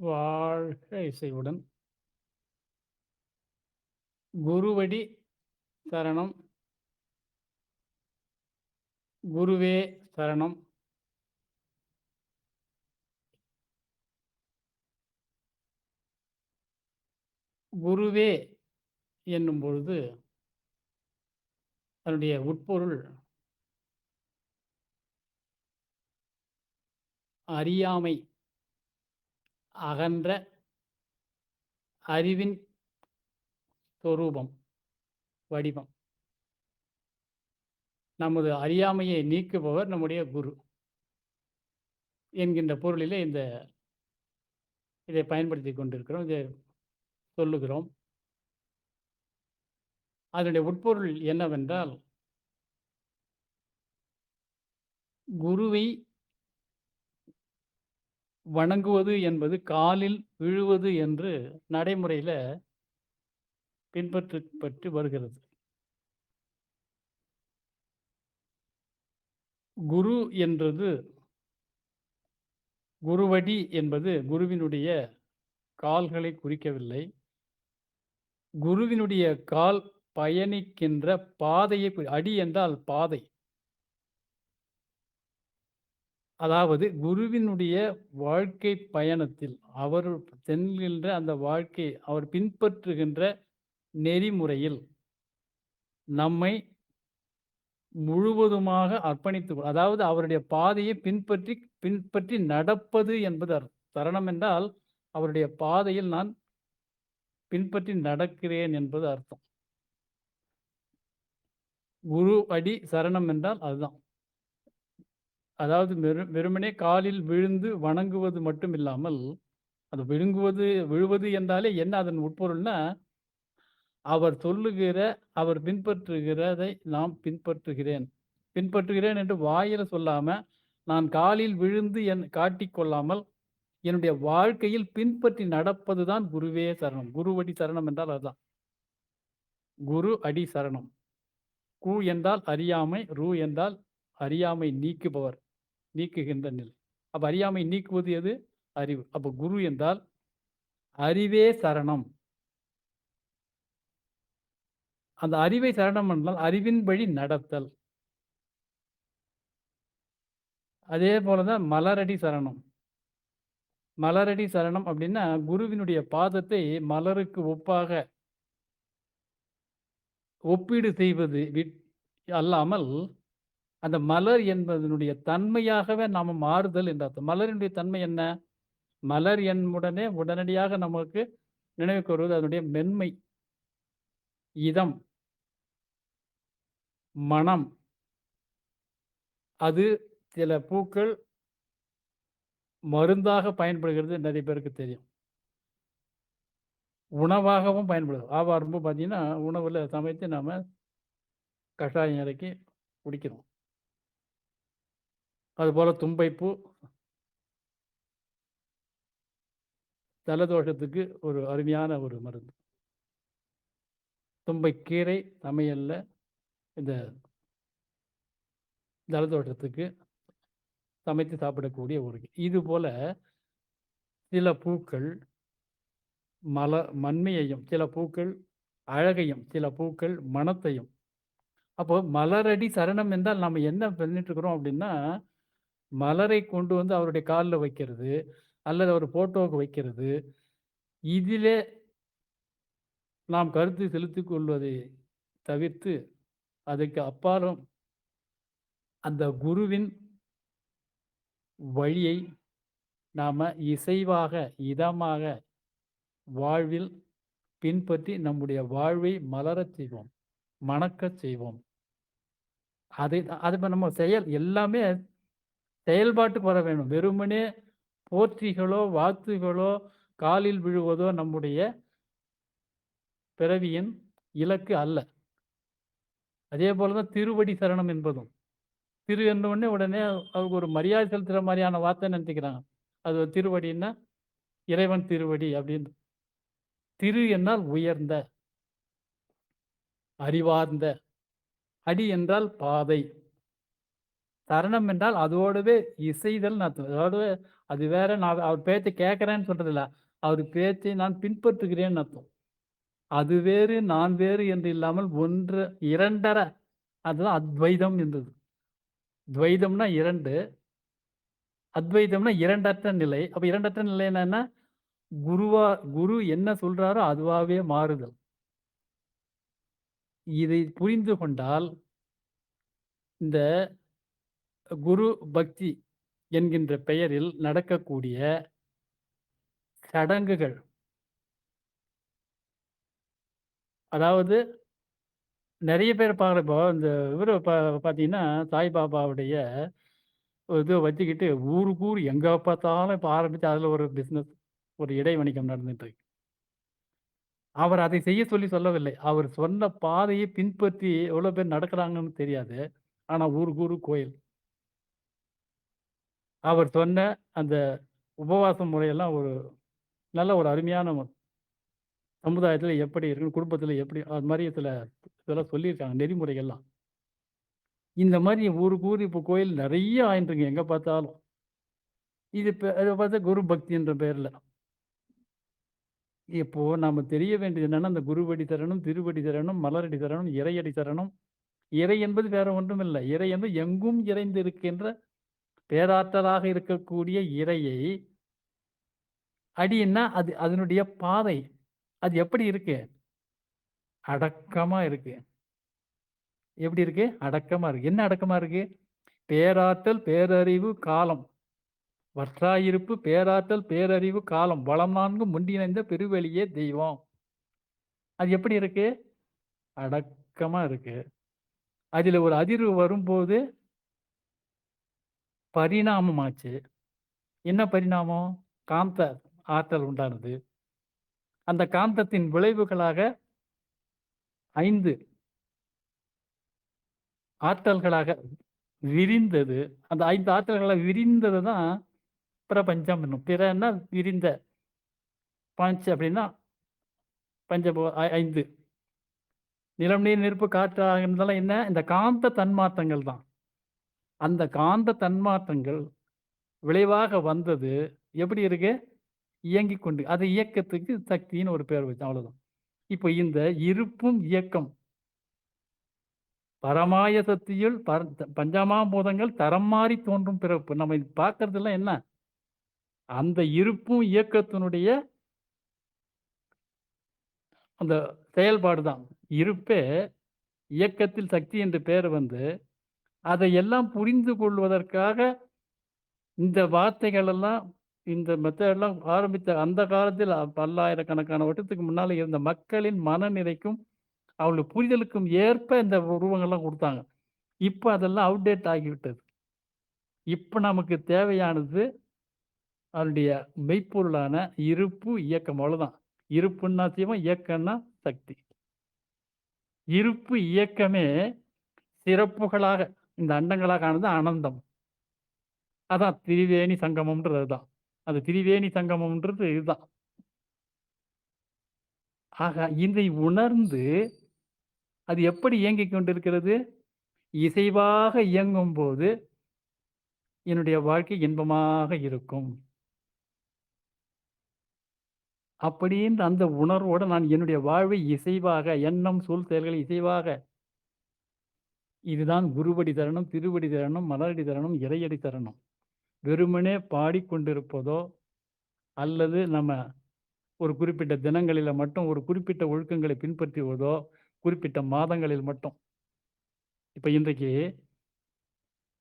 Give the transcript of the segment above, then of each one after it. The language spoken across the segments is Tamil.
வாழ்க இசைவுடன். குருவடி சரணம். குருவே சரணம். குருவே என்னும் பொழுது அதனுடைய உட்பொருள் அறியாமை, அகன்ற அறிவின் சொரூபம், வடிவம். நமது அறியாமையை நீக்குபவர் நம்முடைய குரு என்கின்ற பொருளிலே இதை பயன்படுத்திக் கொண்டிருக்கிறோம். இதை சொல்லுகிறோம். அதனுடைய உட்பொருள் என்னவென்றால், குருவை வணங்குவது என்பது காலில் விழுவது என்று நடைமுறையில பின்பற்றப்பட்டு வருகிறது. குரு என்றது குருவடி என்பது குருவினுடைய கால்களை குறிக்கவில்லை. குருவினுடைய கால் பயணிக்கின்ற பாதையை அடி என்றால் பாதை. அதாவது குருவினுடைய வாழ்க்கை பயணத்தில் அவர் செல்கின்ற அந்த வாழ்க்கை, அவர் பின்பற்றுகின்ற நெறிமுறையில் நம்மை முழுவதுமாக அதாவது அவருடைய பாதையை பின்பற்றி பின்பற்றி நடப்பது என்பது சரணம் என்றால் அவருடைய பாதையில் நான் பின்பற்றி நடக்கிறேன் என்பது அர்த்தம். குரு அடி சரணம் என்றால் அதுதான். அதாவது வெறுமனே காலில் விழுந்து வணங்குவது மட்டும் இல்லாமல், அது விழுவது என்றாலே என்ன அதன் உட்பொருள்னா, அவர் சொல்லுகிற, அவர் பின்பற்றுகிறதை நாம் பின்பற்றுகிறேன். பின்பற்றுகிறேன் என்று வாயில சொல்லாம, நான் காலில் விழுந்து காட்டிக்கொள்ளாமல், என்னுடைய வாழ்க்கையில் பின்பற்றி நடப்பதுதான் குருவே சரணம். குருவடி சரணம் என்றால் அதுதான். குரு அடி சரணம். கு என்றால் அறியாமை, ரு என்றால் அறியாமை நீக்குபவர், நீக்குகின்ற நிலை. அப்ப அறியாமை நீக்குவது எது? அறிவு. அப்ப குரு என்றால் அறிவே சரணம். அந்த அறிவை சரணம் என்றால் அறிவின் வழி நடத்தல். அதே போலதான் மலரடி சரணம். மலரடி சரணம் அப்படின்னா குருவினுடைய பாதத்தை மலருக்கு ஒப்பீடு செய்வது அல்லாமல், அந்த மலர் என்பதனுடைய தன்மையாகவே நாம மாறுதல் என்ற அர்த்தம். மலரினுடைய தன்மை என்ன? மலர் உடனே உடனடியாக நமக்கு நினைவுக்கு வருவது அதனுடைய மென்மை, இதம், மனம். அது சில பூக்கள் மருந்தாக பயன்படுகிறது நிறைய பேருக்கு தெரியும். உணவாகவும் பயன்படுது. ஆவாரம்பூ பார்த்தீங்கன்னா, உணவுல சமைத்து நாம கஷாயம் இறக்கி குடிக்கிறோம். அதுபோல தும்பைப்பூ ஜலதோஷத்துக்கு ஒரு அருமையான ஒரு மருந்து. தும்பைக்கீரை சமையல்ல இந்த ஜலதோஷத்துக்கு சமைத்து சாப்பிடக்கூடிய ஒரு இது போல சில பூக்கள் மண்மையையும், சில பூக்கள் அழகையும், சில பூக்கள் மனத்தையும். அப்போ மலரடி சரணம் என்றால் நம்ம என்ன பண்ணிட்டு இருக்கிறோம் அப்படின்னா, மலரை கொண்டு வந்து அவருடைய காலில் வைக்கிறது அல்லது அவர் போட்டோவுக்கு வைக்கிறது, இதிலே நாம் கருத்து செலுத்திக் கொள்வதை தவிர்த்து, அதுக்கு அப்பாலும் அந்த குருவின் வழியை நாம இசைவாக, இதமாக வாழ்வில் பின்பற்றி நம்முடைய வாழ்வை மலரச் செய்வோம், மணக்கச் செய்வோம். அது நம்ம எல்லாமே செயல்பாட்டுக்கு வர வேணும். வெறுமனே போற்றிகளோ வாழ்த்துகளோ காலில் விழுவதோ நம்முடைய பிறவியின் இலக்கு அல்ல. அதே போலதான் திருவடி சரணம் என்பதும். திரு என்ற உடனே அவருக்கு ஒரு மரியாதை செலுத்துற மாதிரியான வார்த்தை நினைச்சுக்கிறாங்க. அது திருவடின்னா இறைவன் திருவடி அப்படின்னு. திரு என்றால் உயர்ந்த, அறிவார்ந்த. அடி என்றால் பாதை. சரணம் என்றால் அதோடவே இசைதல்னு அர்த்தம். அதாவது அது வேற, நான் அவர் பேச்ச கேட்கிறேன்னு சொல்றதில்ல. அவர் பேச்சை நான் பின்பற்றுகிறேன்னு அர்த்தம். அது வேறு, நான் வேறு என்று இல்லாமல் ஒன்று 2 அதுதான் அத்வைதம் என்றது. துவைதம்னா 2, அத்வைதம்னா 2 அற்ற நிலை. அப்ப 2 அற்ற நிலைன்னா என்ன? குருவா குரு என்ன சொல்றாரோ அதுவாவே மாறுதல். இதை புரிந்து கொண்டால், இந்த குரு பக்தி என்கின்ற பெயரில் நடக்கக்கூடிய சடங்குகள், அதாவது நெறைய பேர் பார்க்குறோம். இப்போ இந்த இவரு பார்த்தீங்கன்னா, சாய்பாபாவுடைய இது வச்சுக்கிட்டு ஊருக்கு ஊர் எங்க பார்த்தாலும் இப்ப ஆரம்பிச்சு அதில ஒரு பிசினஸ், ஒரு இடை வணிகம் நடந்துட்டு இருக்கு. அவர் அதை செய்ய சொல்லி சொல்லவில்லை. அவர் சொன்ன பாதையை பின்பற்றி எவ்வளோ பேர் நடக்கிறாங்கன்னு தெரியாது. ஆனா ஊருக்கு ஊரு கோயில். அவர் சொன்ன அந்த உபவாச முறையெல்லாம் ஒரு நல்ல ஒரு அருமையான சமுதாயத்தில எப்படி இருக்கணும், குடும்பத்தில எப்படி அது மாரி சில இதெல்லாம் சொல்லியிருக்காங்க நெறிமுறைகள்லாம். இந்த மாரி ஊருக்கு ஊர் இப்போ கோயில் நெறைய ஆயின்ட்டுருக்கு எங்க பார்த்தாலும். இது இப்ப இத பார்த்தா குரு பக்தின்ற பேர்ல. இப்போ நாம தெரிய வேண்டியது என்னன்னா, அந்த குருவடி சரணம், திருவடி சரணம், மலரடி சரணம், இறையடி சரணம். இறை என்பது வேற ஒன்றுமில்ல. இறை என்பது எங்கும் நிறைந்து இருக்கின்ற பேராற்றலாக இருக்கக்கூடிய இறையை, அடின்னா அது அதனுடைய பாதை. அது எப்படி இருக்கு? அடக்கமா இருக்கு. எப்படி இருக்கு? அடக்கமா இருக்கு. என்ன அடக்கமா இருக்கு? பேராற்றல், பேரறிவு, காலம். வற்றாயிருப்பு, பேராற்றல், பேரறிவு, காலம். வளம் 4ம் ஒன்றிணைந்த பெருவெளியே தெய்வம். அது எப்படி இருக்கு? அடக்கமா இருக்கு. அதில ஒரு அதிர்வு வரும்போது பரிணாமமாச்சு. என்ன பரிணாமம்? காந்த ஆற்றல் உண்டானது. அந்த காந்தத்தின் விளைவுகளாக 5 ஆற்றல்களாக விரிந்தது. அந்த 5 ஆற்றல்களா விரிந்தது தான் பிரபஞ்சம் என்னும். பிறன்னா விரிந்த. பஞ்ச் அப்படின்னா பஞ்சபூ 5. நிலம், நீர், நெருப்பு, காற்று ஆகியதெல்லாம் என்ன? இந்த காந்த தன்மாற்றங்கள் தான். அந்த காந்த தன்மாற்றங்கள் விளைவாக வந்தது எப்படி இருக்கு? இயங்கிக் கொண்டு. அது இயக்கத்துக்கு சக்தின்னு ஒரு பேர் வச்சோம் அவ்வளோதான். இப்போ இந்த இருப்பும் இயக்கம் பரமாய சக்தியுள் பஞ்சமாபூதங்கள் தரம் மாறி தோன்றும் பிறப்பு. நம்ம இது பார்க்கறதெல்லாம் என்ன? அந்த இருப்பும் இயக்கத்தினுடைய அந்த செயல்பாடு தான். இருப்பே இயக்கத்தில் சக்தி என்று பேர் வந்து, அதை எல்லாம் புரிந்து கொள்வதற்காக இந்த வார்த்தைகள் எல்லாம், இந்த மெத்தட்லாம் ஆரம்பித்த அந்த காலத்தில் பல்லாயிரக்கணக்கான வருடத்துக்கு முன்னால இருந்த மக்களின் மனநிலைக்கும், அவர்களுடைய புரிதலுக்கும் ஏற்ப இந்த உருவங்கள்லாம் குடுத்தாங்க. இப்ப அதெல்லாம் அவுட்டேட் ஆகிவிட்டது. இப்ப நமக்கு தேவையானது அதனுடைய மெய்ப்பொருளான இருப்பு, இயக்கம் அவ்வளோதான். இருப்புன்னா சிவம், இயக்கம்னா சக்தி. இருப்பு, இயக்கமே சிறப்புகளாக இந்த அண்டங்களாக ஆனது அனந்தம். அதான் திரிவேணி சங்கமம்ன்றது அதுதான். அந்த திரிவேணி சங்கமம்ன்றது இதுதான். ஆக இதை உணர்ந்து அது எப்படி இயங்கிக் கொண்டிருக்கிறது? இசைவாக இயங்கும்போது என்னுடைய வாழ்க்கை இன்பமாக இருக்கும். அப்படின்ற அந்த உணர்வோட நான் என்னுடைய வாழ்வை இசைவாக, எண்ணம், சொல், செயல்களை இசைவாக, இதுதான் குருவடி தரணும், திருவடி தரணும், மலரடி தரணும், இறையடி தரணும். வெறுமனே பாடிக்கொண்டிருப்பதோ, அல்லது நம்ம ஒரு குறிப்பிட்ட தினங்களில மட்டும் ஒரு குறிப்பிட்ட ஒழுக்கங்களை பின்பற்றுவதோ, குறிப்பிட்ட மாதங்களில் மட்டும். இப்ப இன்றைக்கு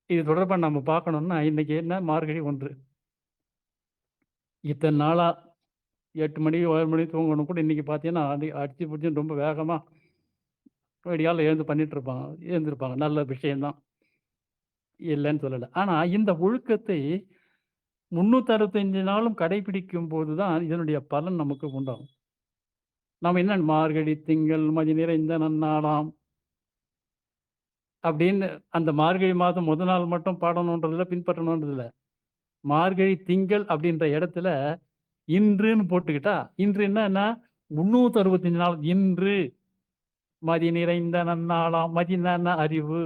இது தொடர்பா நம்ம பார்க்கணும்னா, இன்னைக்கு என்ன மார்கழி 1. இத்தன நாளா 8 மணி, 7 மணி தூங்கணும் கூட இன்னைக்கு பார்த்தீங்கன்னா, அடிச்சு புடிச்சுன்னு ரொம்ப வேகமா விடிகாலைல எழுந்து பண்ணிட்டு இருப்பாங்க. எழுந்திருப்பாங்க. நல்ல விஷயம் தான். இல்லன்னு சொல்லல. ஆனா இந்த ஒழுக்கத்தை 365 நாளும் கடைபிடிக்கும்போது தான் இதனுடைய பலன் நமக்கு உண்டாகும். நாம என்ன மார்கழி திங்கள் மதி நிறைந்த நன்னாளாம் அப்படின்னு அந்த மார்கழி மாதம் முதல் நாள் மட்டும் பாடணுன்றதில்ல, பின்பற்றணுன்றதில்ல. மார்கழி திங்கள் அப்படின்ற இடத்துல இன்றுன்னு போட்டுக்கிட்டா, இன்றுன்னா என்ன? 365 நாள் இன்று மதி நிறைந்த நன்னாளாம். மதின்னா என்ன? அறிவு.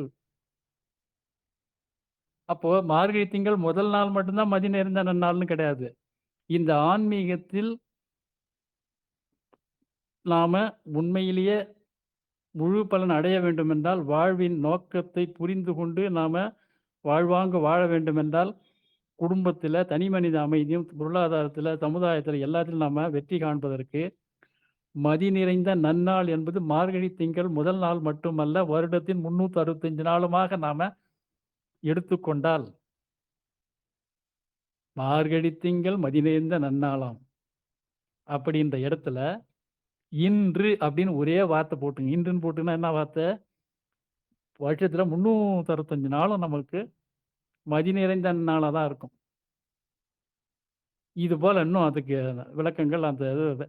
அப்போ மார்கழி திங்கள் முதல் நாள் மட்டும் தான் மதி நிறைந்த நன்னாள்னு கிடையாது. இந்த ஆன்மீகத்தில் நாம உண்மையிலேயே முழு பலன் அடைய வேண்டுமென்றால், வாழ்வின் நோக்கத்தை புரிந்து கொண்டு நாம வாழ்வாங்கு வாழ வேண்டுமென்றால், குடும்பத்தில, தனிமனித அமைதியும், பொருளாதாரத்தில, சமுதாயத்தில எல்லாத்திலும் நாம வெற்றி காண்பதற்கு, மதி நிறைந்த நன்னாள் என்பது மார்கழி திங்கள் முதல் நாள் மட்டுமல்ல, வருடத்தின் 365 நாளுமாக நாம எடுத்துக்கொண்டால், மார்கழி திங்கள் மதி நிறைந்த நன்னாளாம். அப்படின்ற இடத்துல, இன்று அப்படின்னு ஒரே வார்த்தை போட்டுங்க. இன்றுன்னு போட்டீங்கன்னா என்ன வார்த்தை? வருஷத்துல 365 நாளும் நமக்கு மதி நிறைந்த நாளா தான் இருக்கும். இது போல இன்னும் அதுக்கு விளக்கங்கள் அந்த இது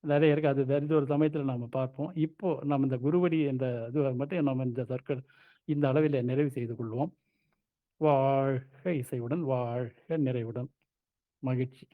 நெறைய இருக்கு. அது வேற ஒரு சமயத்துல நாம பார்ப்போம். இப்போ நம்ம இந்த குருவடி என்ற இது மட்டும் நம்ம இந்த சொற்கள் இந்த அளவிலே நிறைவு செய்து கொள்வோம். வாழ்க இசையுடன், வாழ்க நிறைவுடன். மகிழ்ச்சி.